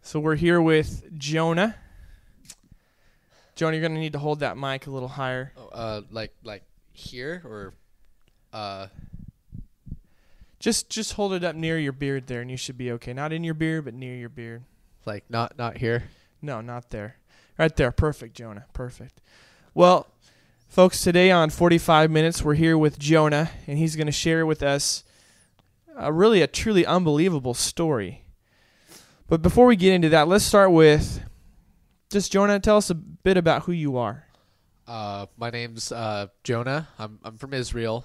So we're here with Jonah. Jonah, you're gonna need to hold that mic a little higher. Like here or Just hold it up near your beard there, and you should be okay. Not in your beard, but near your beard. like not here. No, not there. Right there. Perfect, Jonah. Perfect. Well, folks, today on 45 Minutes, we're here with Jonah, and he's going to share with us a truly unbelievable story. But before we get into that, let's start with just Jonah. Tell us a bit about who you are. My name's Jonah. I'm from Israel,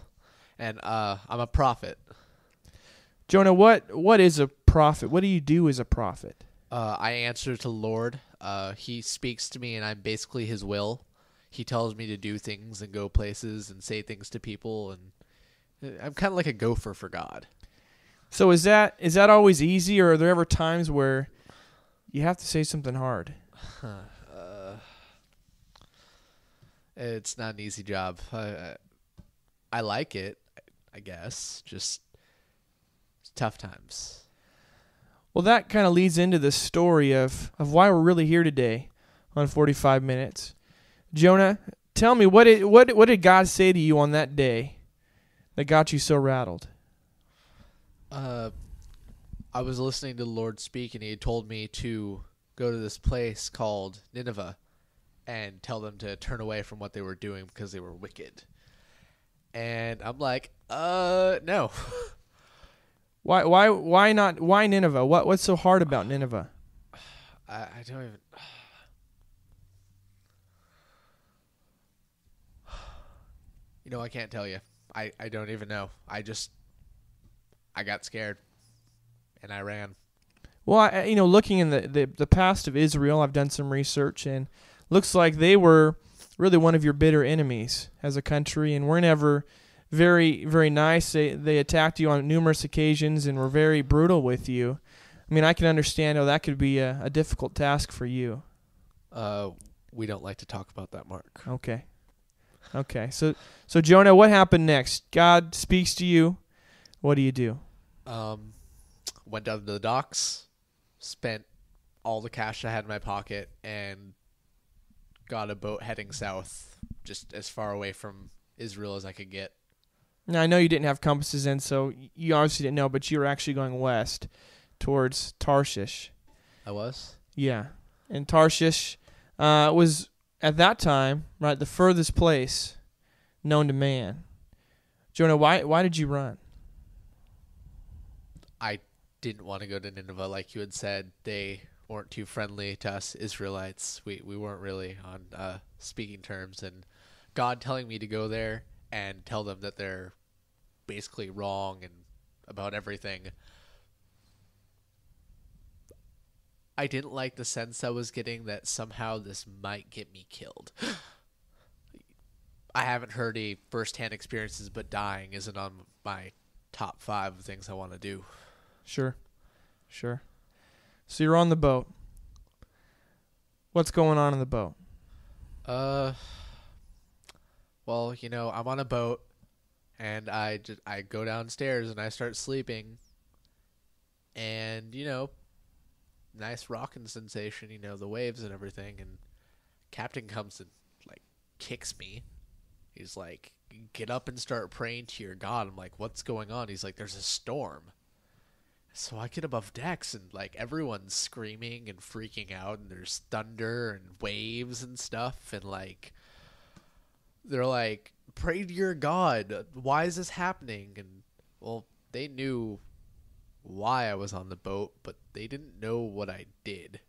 and I'm a prophet. Jonah, what is a prophet? What do you do as a prophet? I answer to the Lord. He speaks to me, and I'm basically His will. He tells me to do things and go places and say things to people, and I'm kind of like a gopher for God. So is that always easy, or are there ever times where you have to say something hard? It's not an easy job. I like it, I guess. Just tough times. Well, that kind of leads into the story of why we're really here today on 45 Minutes. Jonah, tell me, what did God say to you on that day that got you so rattled? I was listening to the Lord speak, and He had told me to go to this place called Nineveh and tell them to turn away from what they were doing because they were wicked. And I'm like, no. Why not? Why Nineveh? What's so hard about Nineveh? I don't even. I can't tell you. I don't even know. I got scared, and I ran. Well, looking in the past of Israel, I've done some research, and looks like they were really one of your bitter enemies as a country, and were never very, very nice. They attacked you on numerous occasions and were very brutal with you. I mean, I can understand how that could be a difficult task for you. We don't like to talk about that, Mark. Okay. So Jonah, what happened next? God speaks to you. What do you do? Went down to the docks, spent all the cash I had in my pocket, and got a boat heading south, just as far away from Israel as I could get. Now, I know you didn't have compasses in, so you obviously didn't know, but you were actually going west towards Tarshish. I was? Yeah. And Tarshish was, at that time, right, the furthest place known to man. Jonah, why did you run? I didn't want to go to Nineveh. Like you had said, they weren't too friendly to us Israelites. We weren't really on speaking terms. And God telling me to go there and tell them that they're basically wrong and about everything. I didn't like the sense I was getting that somehow this might get me killed. I haven't heard any first-hand experiences, but dying isn't on my top 5 of things I want to do. Sure. So you're on the boat. What's going on in the boat? Well, I'm on a boat, and I go downstairs and I start sleeping, and nice rocking sensation, the waves and everything, and Captain comes and kicks me. He's like, "Get up and start praying to your God." I'm like, "What's going on?" He's like, "There's a storm." So I get above decks, and everyone's screaming and freaking out, and there's thunder and waves and stuff, and they're like, "Pray to your God. Why is this happening?" And well, they knew why I was on the boat, but they didn't know what I did.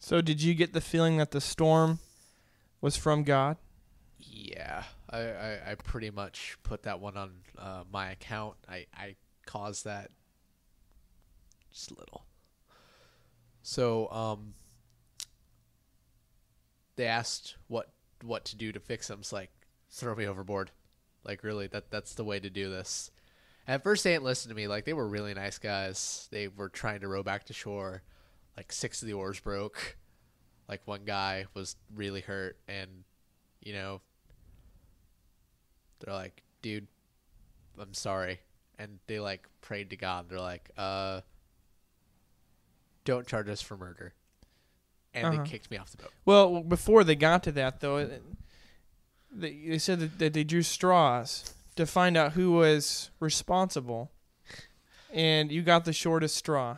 So did you get the feeling that the storm was from God? Yeah, I pretty much put that one on my account. I caused that just a little. So they asked what to do to fix them. It's like, throw me overboard. Really, that's the way to do this. At first, they didn't listen to me. They were really nice guys. They were trying to row back to shore. 6 of the oars broke. One guy was really hurt, and they're like, "Dude, I'm sorry." And they prayed to God. They're like, don't charge us for murder. And they kicked me off the boat. Well, before they got to that, though, they said that they drew straws to find out who was responsible. And you got the shortest straw.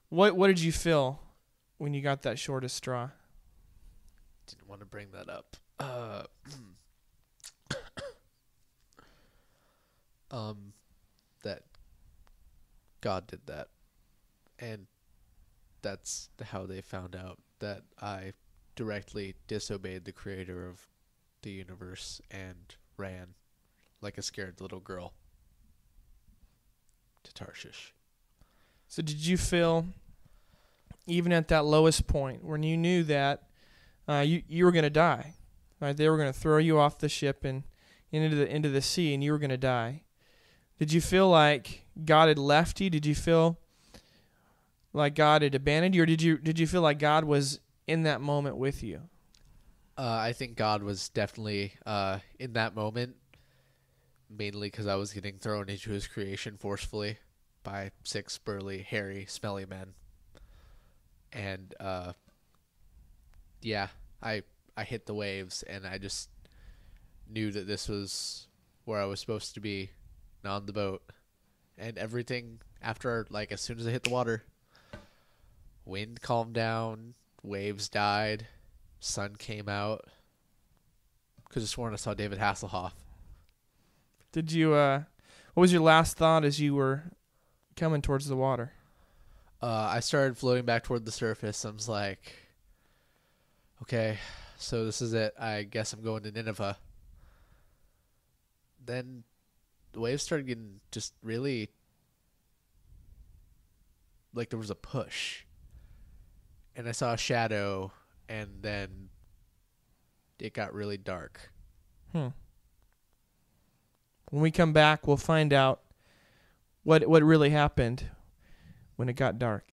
What did you feel when you got that shortest straw? Didn't want to bring that up. That God did that. And that's how they found out that I directly disobeyed the creator of the universe and ran like a scared little girl to Tarshish. So did you feel, even at that lowest point, when you knew that you were going to die, right? They were going to throw you off the ship and into the sea, and you were going to die. Did you feel like God had left you? Did you feel like God had abandoned you, or did you feel like God was in that moment with you? I think God was definitely in that moment, mainly because I was getting thrown into his creation forcefully by 6 burly, hairy, smelly men. And yeah, I hit the waves, and I just knew that this was where I was supposed to be, on the boat. And everything after, like, as soon as I hit the water, wind calmed down, waves died, sun came out. Could have sworn I saw David Hasselhoff. Did you? What was your last thought as you were coming towards the water? I started floating back toward the surface. I was like, okay, so this is it. I guess I'm going to Nineveh. Then the waves started getting just really, like there was a push. And I saw a shadow, and then it got really dark. When we come back, we'll find out what really happened when it got dark.